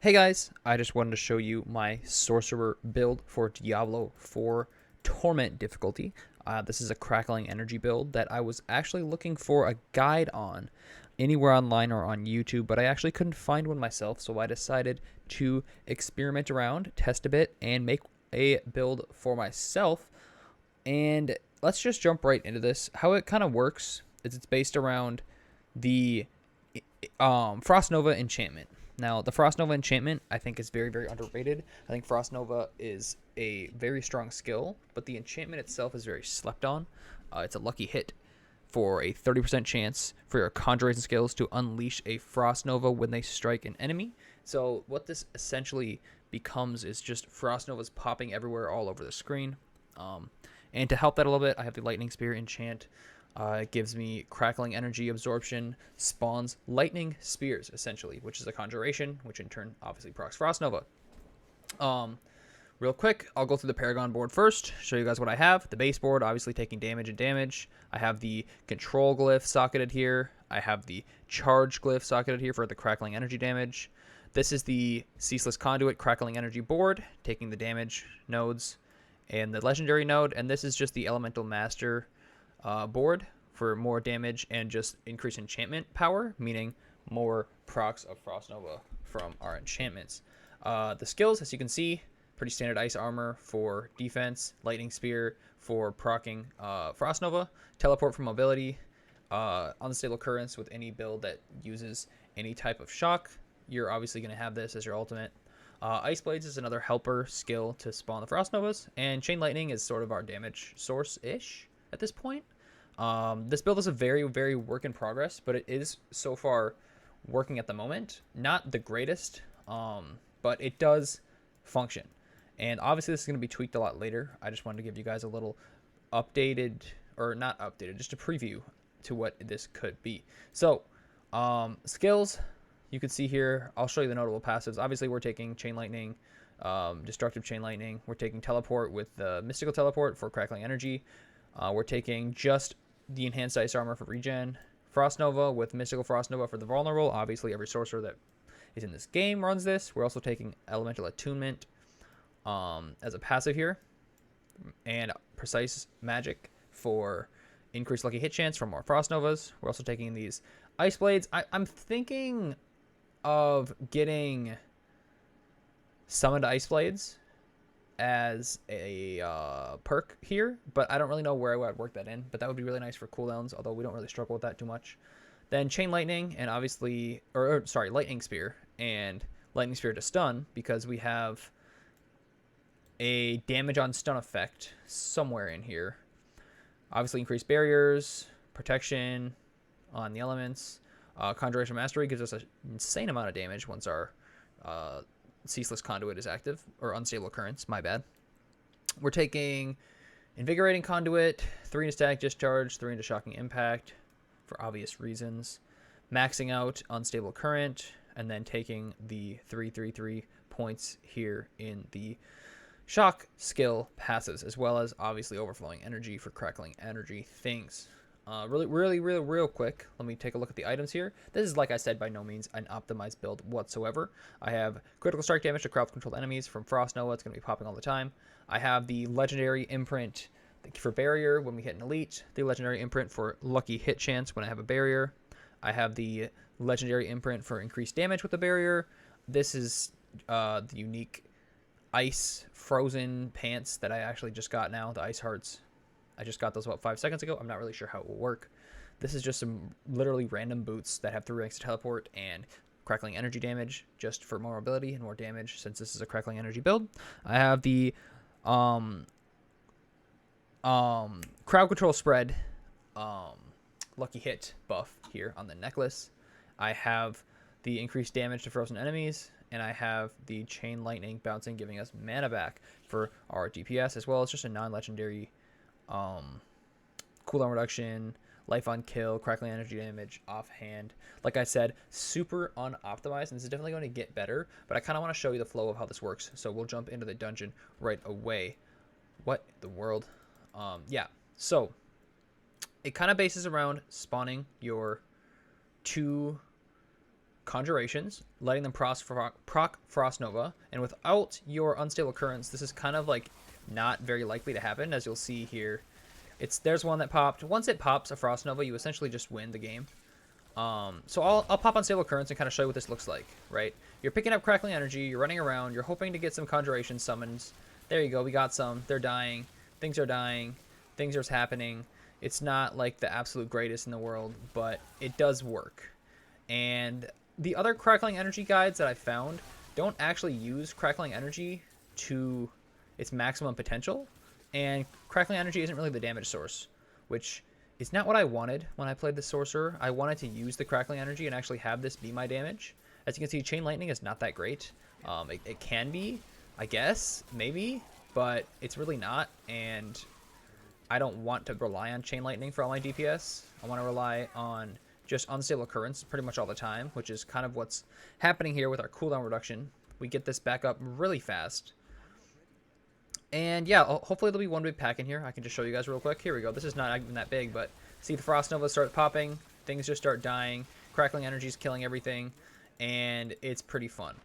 Hey guys, I just wanted to show you my Sorcerer build for Diablo 4 Torment difficulty. This is a Crackling energy build that I was actually looking for a guide on anywhere online or on YouTube, but I actually couldn't find one myself, so I decided to experiment around, test a bit, and make a build for myself. And let's just jump right into this. How it kind of works is it's based around the Frost Nova enchantment. Now, the Frost Nova enchantment, I think, is very, very underrated. I think Frost Nova is a very strong skill, but the enchantment itself is very slept on. It's a lucky hit for a 30% chance for your conjuration skills to unleash a Frost Nova when they strike an enemy. So, what this essentially becomes is just Frost Novas popping everywhere all over the screen. Um, and to help that a little bit, I have the Lightning Spear enchant. It gives me Crackling energy absorption, spawns lightning spears, essentially, which is a conjuration, which in turn obviously procs Frost Nova. Um, Real quick, I'll go through the Paragon board first, show you guys what I have. The base board, obviously taking damage and damage. I have the control glyph socketed here. I have the charge glyph socketed here for the Crackling energy damage. This is the Ceaseless Conduit Crackling energy board, taking the damage nodes and the legendary node. And this is just the Elemental Master board for more damage and just increased enchantment power, meaning more procs of Frost Nova from our enchantments. The skills, as you can see, pretty standard ice armor for defense, lightning spear for proccing Frost Nova, teleport for mobility, unstable currents with any build that uses any type of shock. You're obviously going to have this as your ultimate. Ice Blades is another helper skill to spawn the Frost Novas, and Chain Lightning is sort of our damage source-ish at this point. This build is a very, very work in progress, but it is so far working at the moment. Not the greatest, but it does function. And obviously this is going to be tweaked a lot later. I just wanted to give you guys a little updated, or not updated, just a preview to what this could be. So, skills, you can see here, I'll show you the notable passives. Obviously we're taking Chain Lightning, Destructive Chain Lightning. We're taking Teleport with the Mystical Teleport for Crackling Energy. We're taking just the Enhanced Ice Armor for regen. Frost Nova with Mystical Frost Nova for the Vulnerable. Obviously every sorcerer that is in this game runs this. We're also taking Elemental Attunement as a passive here. And Precise Magic for increased lucky hit chance from more Frost Novas. We're also taking these Ice Blades. I'm thinking of getting Summoned Ice Blades as a perk here, but I don't really know where I would work that in, but that would be really nice for cooldowns, although we don't really struggle with that too much. Then Chain Lightning and obviously, sorry, Lightning Spear and Lightning Spear to stun, because we have a damage on stun effect somewhere in here. Obviously increased barriers, protection on the elements. Conjuration Mastery gives us an insane amount of damage once our Ceaseless Conduit is active, or Unstable Occurrence, my bad. We're taking Invigorating Conduit, 3 into Static Discharge, 3 into Shocking Impact, for obvious reasons. Maxing out Unstable Current, and then taking the 3 points here in the Shock skill passes, as well as obviously Overflowing Energy for Crackling Energy things. Real quick, let me take a look at the items here. This is, like I said, by no means an optimized build whatsoever. I have critical strike damage to crowd-controlled enemies from Frost Nova. It's going to be popping all the time. I have the legendary imprint for barrier when we hit an elite. The legendary imprint for lucky hit chance when I have a barrier. I have the legendary imprint for increased damage with the barrier. This is the unique ice frozen pants that I actually just got now, the Ice Hearts. I just got those about 5 seconds ago. I'm not really sure how it will work. This is just some literally random boots that have 3 ranks to teleport and Crackling energy damage, just for more mobility and more damage, since this is a Crackling energy build. I have the crowd control spread lucky hit buff here on the necklace. I have the increased damage to frozen enemies, and I have the Chain Lightning bouncing, giving us mana back for our DPS, as well as just a non-legendary cooldown reduction, life on kill, Crackling energy damage, offhand. Like I said, super unoptimized, and this is definitely going to get better, but I kind of want to show you the flow of how this works, so we'll jump into the dungeon right away. What the world? Yeah, so it kind of bases around spawning your 2 Conjurations, letting them proc Frost Nova, and without your Unstable Currents, this is kind of like not very likely to happen, as you'll see here. There's one that popped. Once it pops a Frost Nova, you essentially just win the game. So I'll pop Unstable Currents and kind of show you what this looks like, right? You're picking up Crackling Energy, you're running around, you're hoping to get some Conjuration summons. There you go, we got some. They're dying. Things are dying. Things are happening. It's not like the absolute greatest in the world, but it does work. And the other Crackling Energy guides that I found don't actually use Crackling Energy to its maximum potential. And Crackling Energy isn't really the damage source, which is not what I wanted when I played the Sorcerer. I wanted to use the Crackling Energy and actually have this be my damage. As you can see, Chain Lightning is not that great. It can be, I guess, maybe, but it's really not. And I don't want to rely on Chain Lightning for all my DPS. I want to rely on just Unstable Currents pretty much all the time, which is kind of what's happening here with our cooldown reduction. We get this back up really fast. And yeah, hopefully there'll be one big pack in here. I can just show you guys real quick. Here we go. This is not even that big, but see the Frost Nova start popping. Things just start dying. Crackling Energy is killing everything. And it's pretty fun.